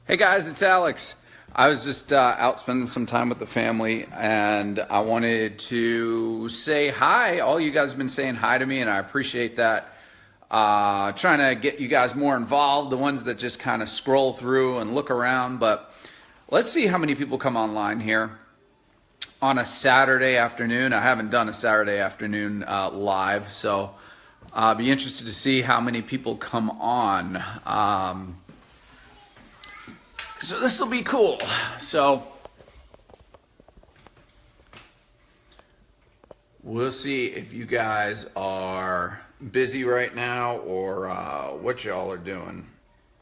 Hey guys, it's Alex. I was just out spending some time with the family and I wanted to say hi. All you guys have been saying hi to me and I appreciate that. Trying to get you guys more involved, the ones that just kind of scroll through and look around. But let's see how many people come online here on a Saturday afternoon. I haven't done a Saturday afternoon live, so I'll be interested to see how many people come on. So this will be cool. So we'll see if you guys are busy right now or what y'all are doing.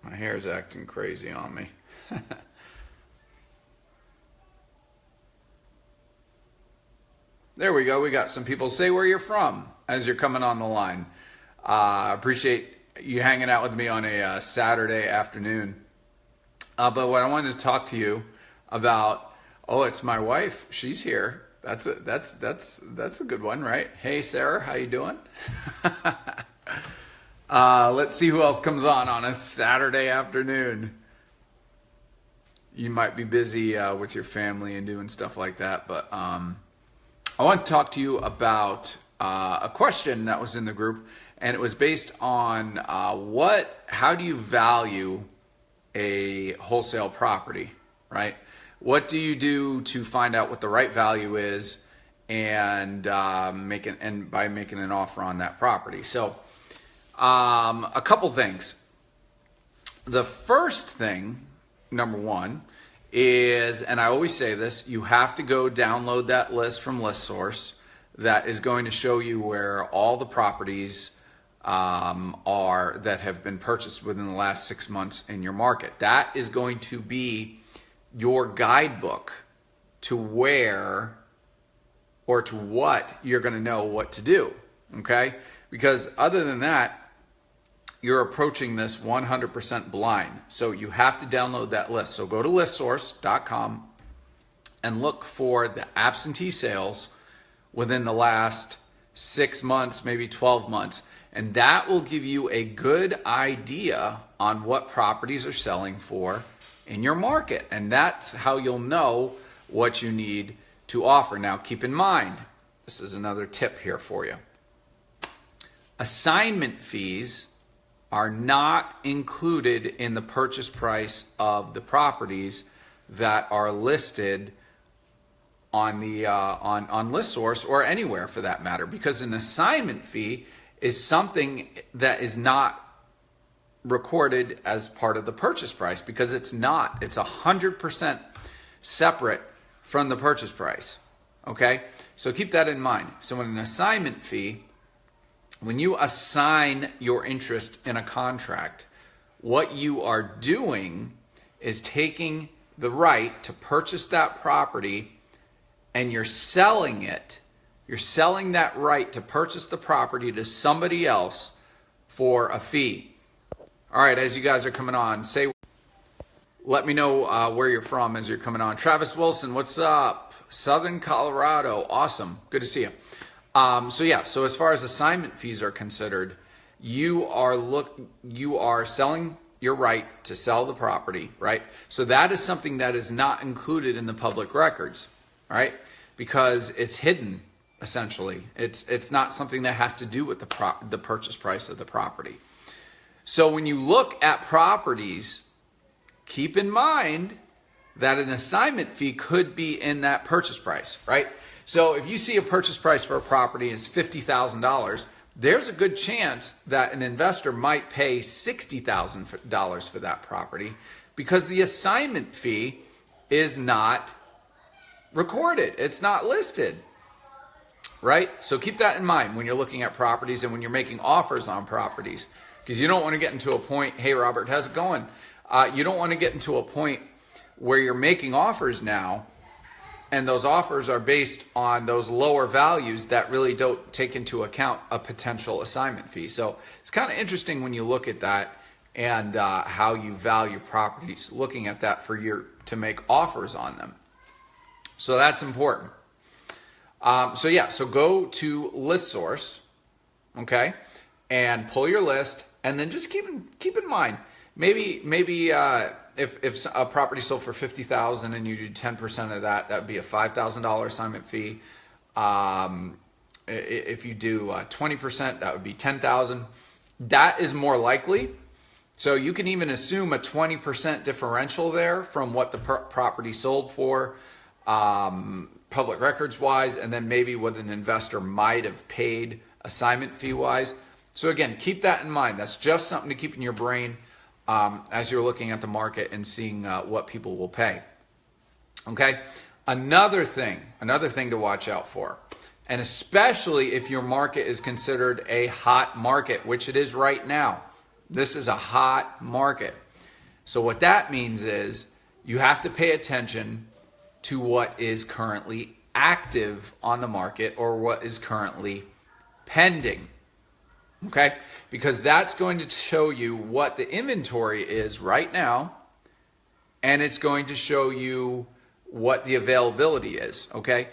My hair's acting crazy on me. There we go. We got some people. Say where you're from as you're coming on the line. Appreciate you hanging out with me on a Saturday afternoon. But what I wanted to talk to you about, it's my wife. She's here. That's a good one, right? Hey, Sarah, how you doing? Let's see who else comes on a Saturday afternoon. You might be busy with your family and doing stuff like that, but I want to talk to you about a question that was in the group, and it was based on how do you value a wholesale property, right? What do you do to find out what the right value is and by making an offer on that property? So a couple things. The first thing, number one, is, and I always say this, you have to go download that list from ListSource that is going to show you where all the properties are that have been purchased within the last 6 months in your market. That is going to be your guidebook to where or to what you're going to know what to do, okay? Because other than that, you're approaching this 100% blind. So you have to download that list. So go to listsource.com and look for the absentee sales within the last 6 months, maybe 12 months. And that will give you a good idea on what properties are selling for in your market. And that's how you'll know what you need to offer. Now, keep in mind, this is another tip here for you. Assignment fees are not included in the purchase price of the properties that are listed on the on ListSource or anywhere for that matter, because an assignment fee is something that is not recorded as part of the purchase price, because it's 100% separate from the purchase price. Okay, so keep that in mind. So in an assignment fee, when you assign your interest in a contract, what you are doing is taking the right to purchase that property and you're selling it. You're selling that right to purchase the property to somebody else for a fee. All right, as you guys are coming on, let me know where you're from as you're coming on. Travis Wilson, what's up? Southern Colorado, awesome. Good to see you. So as far as assignment fees are considered, you are selling your right to sell the property, right? So that is something that is not included in the public records, right? Because it's hidden. Essentially, it's not something that has to do with the purchase price of the property. So when you look at properties, keep in mind that an assignment fee could be in that purchase price, right? So if you see a purchase price for a property is $50,000, there's a good chance that an investor might pay $60,000 for that property because the assignment fee is not recorded. It's not listed. Right? So keep that in mind when you're looking at properties and when you're making offers on properties, because you don't want to get into a point, hey Robert, how's it going? You don't want to get into a point where you're making offers now and those offers are based on those lower values that really don't take into account a potential assignment fee. So it's kind of interesting when you look at that and how you value properties, looking at that to make offers on them. So that's important. So go to ListSource, okay, and pull your list, and then just keep in mind, maybe if a property sold for $50,000 and you do 10% of that, that would be a $5,000 assignment fee. If you do 20%, that would be $10,000. That is more likely. So you can even assume a 20% differential there from what the property sold for, public records wise, and then maybe what an investor might have paid assignment fee wise. So again, keep that in mind. That's just something to keep in your brain as you're looking at the market and seeing what people will pay. Okay. Another thing to watch out for, and especially if your market is considered a hot market, which it is right now. This is a hot market. So what that means is you have to pay attention to what is currently active on the market or what is currently pending. Okay? Because that's going to show you what the inventory is right now, and it's going to show you what the availability is. Okay?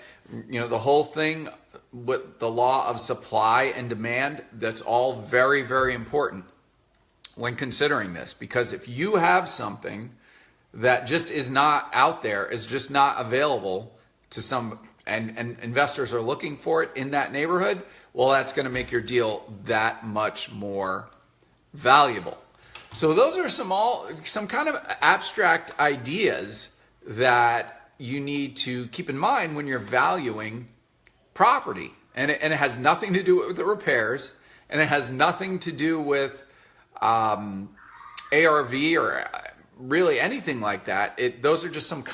You know, the whole thing with the law of supply and demand, that's all very, very important when considering this, because if you have something that just is not out there, is just not available to some, and investors are looking for it in that neighborhood, well, that's going to make your deal that much more valuable. So those are some kind of abstract ideas that you need to keep in mind when you're valuing property, and it has nothing to do with the repairs, and it has nothing to do with ARV or really anything like that. Those are just some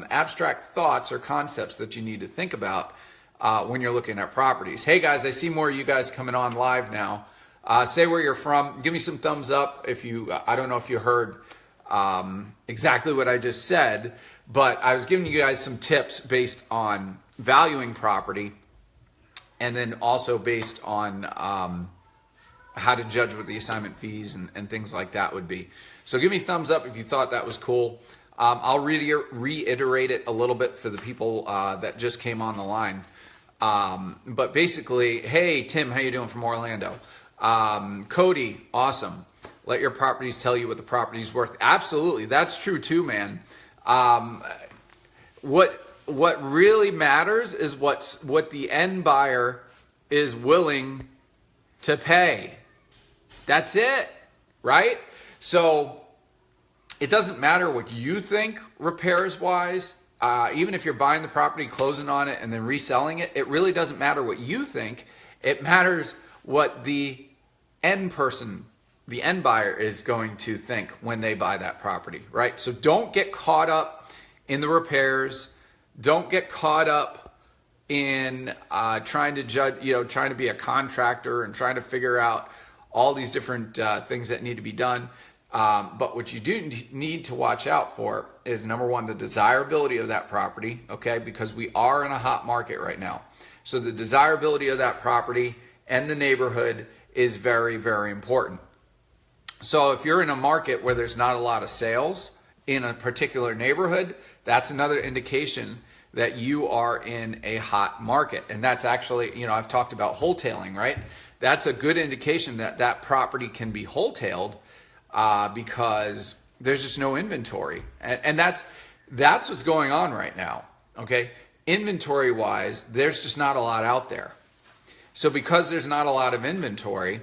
abstract thoughts or concepts that you need to think about when you're looking at properties. Hey guys, I see more of you guys coming on live now. Say where you're from. Give me some thumbs up if you, I don't know if you heard exactly what I just said, but I was giving you guys some tips based on valuing property, and then also based on how to judge what the assignment fees and things like that would be. So give me thumbs up if you thought that was cool. I'll reiterate it a little bit for the people that just came on the line. But basically, hey, Tim, how you doing from Orlando? Cody, awesome. Let your properties tell you what the property's worth. Absolutely, that's true too, man. What really matters is what the end buyer is willing to pay. That's it, right? So it doesn't matter what you think repairs wise. Even if you're buying the property, closing on it, and then reselling it, it really doesn't matter what you think. It matters what the end person, the end buyer, is going to think when they buy that property, right? So don't get caught up in the repairs. Don't get caught up in trying to judge, trying to be a contractor and trying to figure out all these different things that need to be done. But what you do need to watch out for is, number one, the desirability of that property, okay? Because we are in a hot market right now. So the desirability of that property and the neighborhood is very, very important. So if you're in a market where there's not a lot of sales in a particular neighborhood, that's another indication that you are in a hot market. And that's actually, I've talked about wholesaling, right? That's a good indication that that property can be wholesaleed because there's just no inventory. And that's what's going on right now, okay? Inventory wise, there's just not a lot out there. So because there's not a lot of inventory,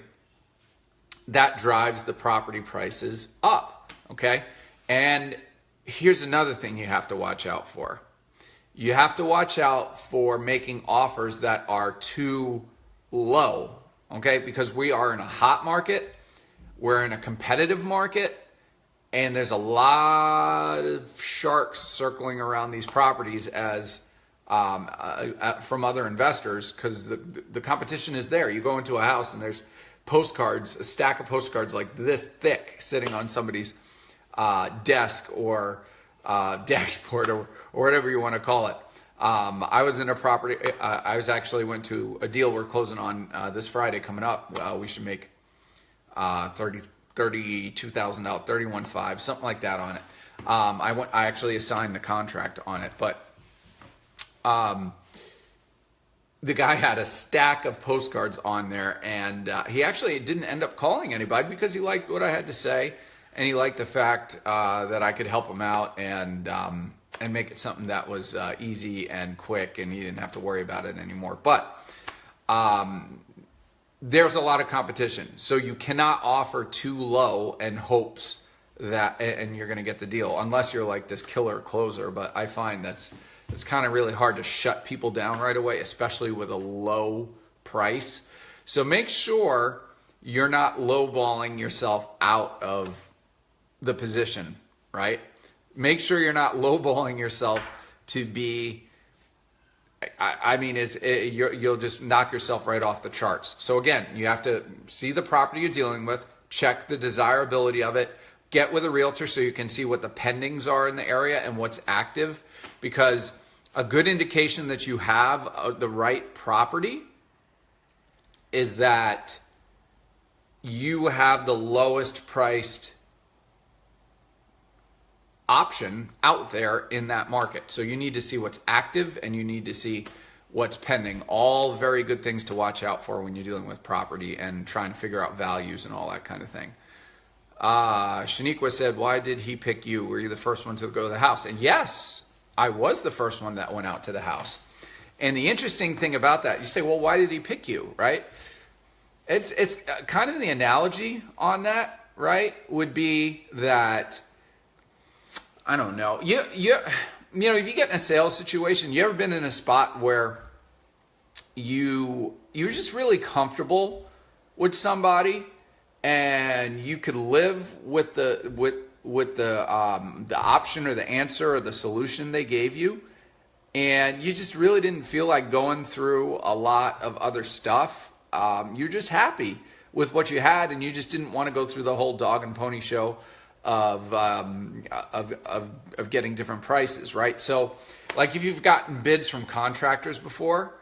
that drives the property prices up, okay? And here's another thing you have to watch out for. You have to watch out for making offers that are too low, okay? Because we are in a hot market, we're in a competitive market, and there's a lot of sharks circling around these properties as from other investors, because the competition is there. You go into a house and there's postcards, a stack of postcards like this thick sitting on somebody's desk or dashboard or whatever you want to call it. I was in a property, went to a deal we're closing on this Friday coming up. We should make $32,000, $31,500, something like that on it. I actually assigned the contract on it, but the guy had a stack of postcards on there, and he actually didn't end up calling anybody because he liked what I had to say, and he liked the fact that I could help him out and make it something that was easy and quick, and he didn't have to worry about it anymore. But there's a lot of competition, so you cannot offer too low and hopes that and you're going to get the deal, unless you're like this killer closer. But I find it's kind of really hard to shut people down right away, especially with a low price. So make sure you're not lowballing yourself out of the position, right? Make sure you're not lowballing yourself to be, I mean, you'll just knock yourself right off the charts. So again, you have to see the property you're dealing with, check the desirability of it, get with a realtor so you can see what the pendings are in the area and what's active, because a good indication that you have the right property is that you have the lowest priced option out there in that market. So you need to see what's active and you need to see what's pending. All very good things to watch out for when you're dealing with property and trying to figure out values and all that kind of thing. Shaniqua said, why did he pick you? Were you the first one to go to the house? And yes, I was the first one that went out to the house. And the interesting thing about that, you say, well, why did he pick you, right? It's kind of the analogy on that, right, would be that, I don't know. You know, if you get in a sales situation, you ever been in a spot where you're just really comfortable with somebody and you could live with the option or the answer or the solution they gave you, and you just really didn't feel like going through a lot of other stuff. You're just happy with what you had, and you just didn't want to go through the whole dog and pony show of getting different prices, right? So, like if you've gotten bids from contractors before,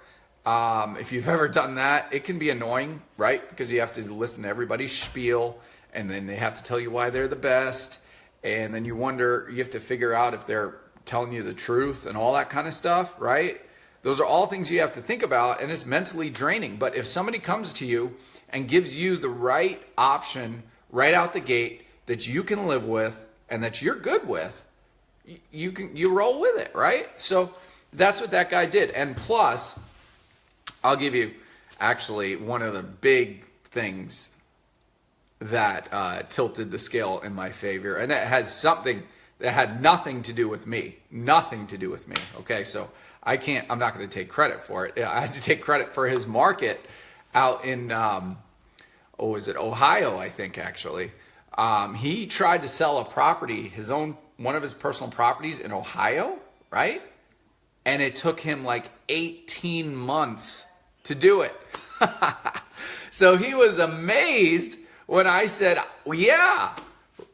if you've ever done that, it can be annoying, right? Because you have to listen to everybody's spiel, and then they have to tell you why they're the best, and then you have to figure out if they're telling you the truth and all that kind of stuff, right? Those are all things you have to think about, and it's mentally draining. But if somebody comes to you and gives you the right option right out the gate that you can live with and that you're good with, you roll with it, right? So that's what that guy did. And plus, I'll give you actually one of the big things that tilted the scale in my favor, and that has something that had nothing to do with me. Nothing to do with me. Okay, so I'm not going to take credit for it. I had to take credit for his market out in, was it Ohio, I think, actually. He tried to sell a property, one of his personal properties in Ohio, right? And it took him like 18 months to do it. So he was amazed when I said, well, yeah,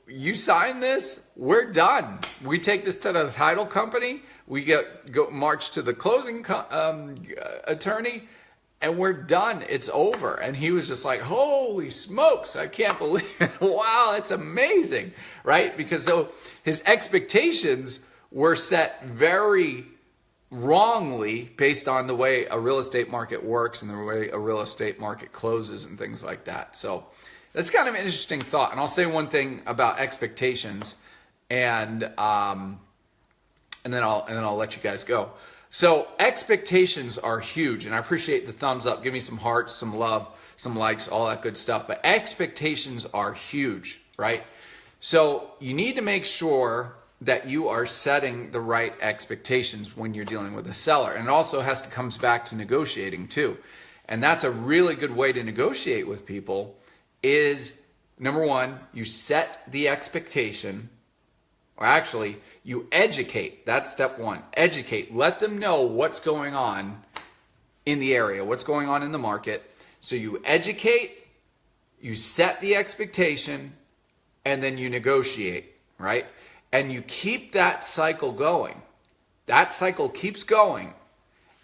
you signed this, we're done. We take this to the title company, we go march to the closing attorney, and we're done. It's over. And he was just like, holy smokes, I can't believe it. Wow, it's amazing, right? Because so his expectations were set very wrongly based on the way a real estate market works and the way a real estate market closes and things like that. So that's kind of an interesting thought. And I'll say one thing about expectations, and then I'll let you guys go. So expectations are huge, and I appreciate the thumbs up. Give me some hearts, some love, some likes, all that good stuff. But expectations are huge, right? So you need to make sure that you are setting the right expectations when you're dealing with a seller. And it also comes back to negotiating too. And that's a really good way to negotiate with people is, number one, you set the expectation, or actually you educate. That's step one. Educate. Let them know what's going on in the area, what's going on in the market. So you educate, you set the expectation, and then you negotiate, right? And you keep that cycle going. That cycle keeps going.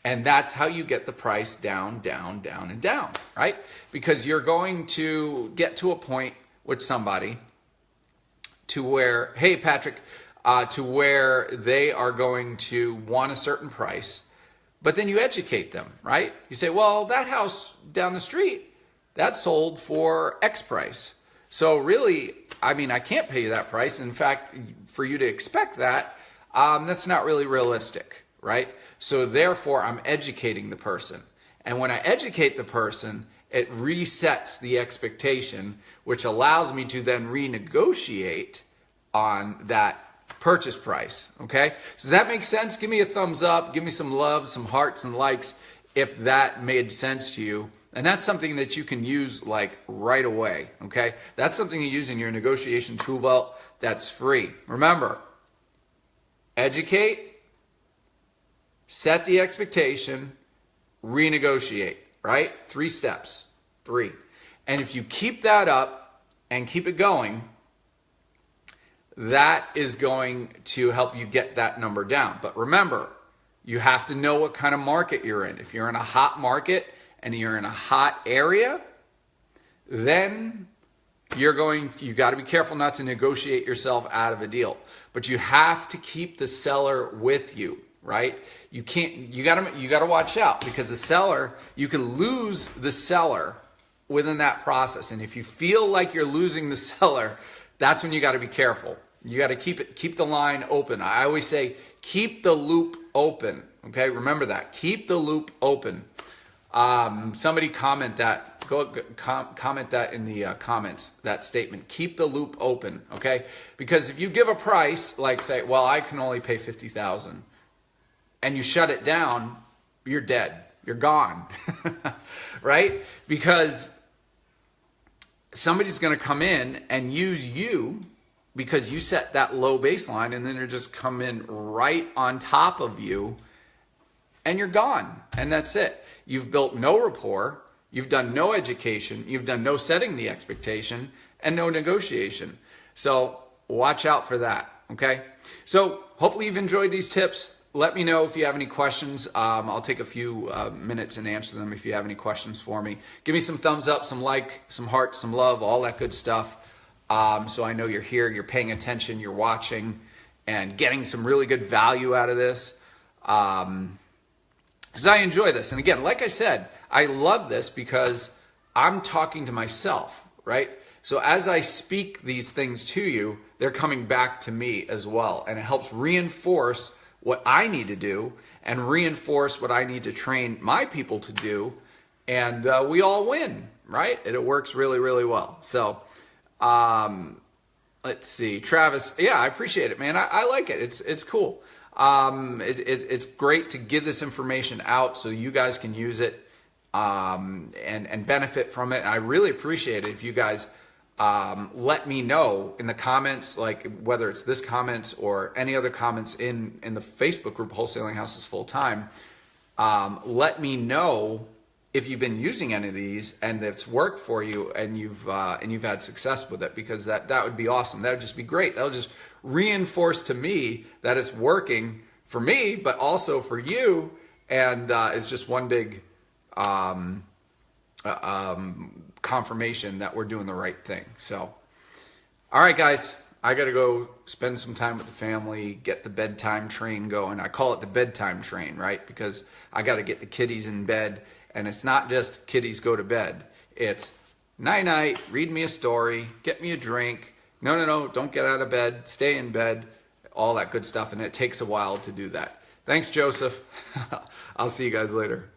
And that's how you get the price down, down, down, and down, right? Because you're going to get to a point with somebody to where, hey, Patrick, to where they are going to want a certain price, but then you educate them, right? You say, well, that house down the street, that sold for X price. So really, I mean, I can't pay you that price. In fact, for you to expect that, that's not really realistic, right? So therefore, I'm educating the person. And when I educate the person, it resets the expectation, which allows me to then renegotiate on that purchase price, okay? So does that make sense? Give me a thumbs up, give me some love, some hearts and likes if that made sense to you. And that's something that you can use like right away, okay? That's something you use in your negotiation tool belt that's free. Remember, educate, set the expectation, renegotiate, right? 3 steps, 3. And if you keep that up and keep it going, that is going to help you get that number down. But remember, you have to know what kind of market you're in. If you're in a hot market and you're in a hot area, then you got to be careful not to negotiate yourself out of a deal. But you have to keep the seller with you, right? You got to watch out, because the seller, you can lose the seller within that process. And if you feel like you're losing the seller, that's when you got to be careful. You got to keep the line open. I always say, keep the loop open. Okay, remember that. Keep the loop open. Somebody comment that. Comment that in the comments. That statement. Keep the loop open. Okay, because if you give a price, like say, well, I can only pay $50,000, and you shut it down, you're dead. You're gone, right? Because somebody's going to come in and use you because you set that low baseline, and then they're just come in right on top of you, and you're gone. And that's it. You've built no rapport. You've done no education. You've done no setting the expectation and no negotiation. So watch out for that. Okay. So hopefully you've enjoyed these tips. Let me know if you have any questions. I'll take a few minutes and answer them if you have any questions for me. Give me some thumbs up, some like, some hearts, some love, all that good stuff. So I know you're here, you're paying attention, you're watching, and getting some really good value out of this. Because I enjoy this. And again, like I said, I love this because I'm talking to myself, right? So as I speak these things to you, they're coming back to me as well. And it helps reinforce what I need to do and reinforce what I need to train my people to do. And we all win, right? And it works really, really well. So let's see. Travis, yeah, I appreciate it, man. I like it. It's cool. It's great to give this information out so you guys can use it and benefit from it. And I really appreciate it if you guys let me know in the comments, like whether it's this comments or any other comments in the Facebook group, Wholesaling Houses Full Time. Let me know if you've been using any of these and it's worked for you and you've had success with it, because that would be awesome. That would just be great. That would just reinforce to me that it's working for me, but also for you. And it's just one big confirmation that we're doing the right thing. So, all right, guys, I got to go spend some time with the family, get the bedtime train going. I call it the bedtime train, right? Because I got to get the kiddies in bed. And it's not just kiddies go to bed. It's night-night, read me a story, get me a drink. No, don't get out of bed, stay in bed, all that good stuff. And it takes a while to do that. Thanks, Joseph. I'll see you guys later.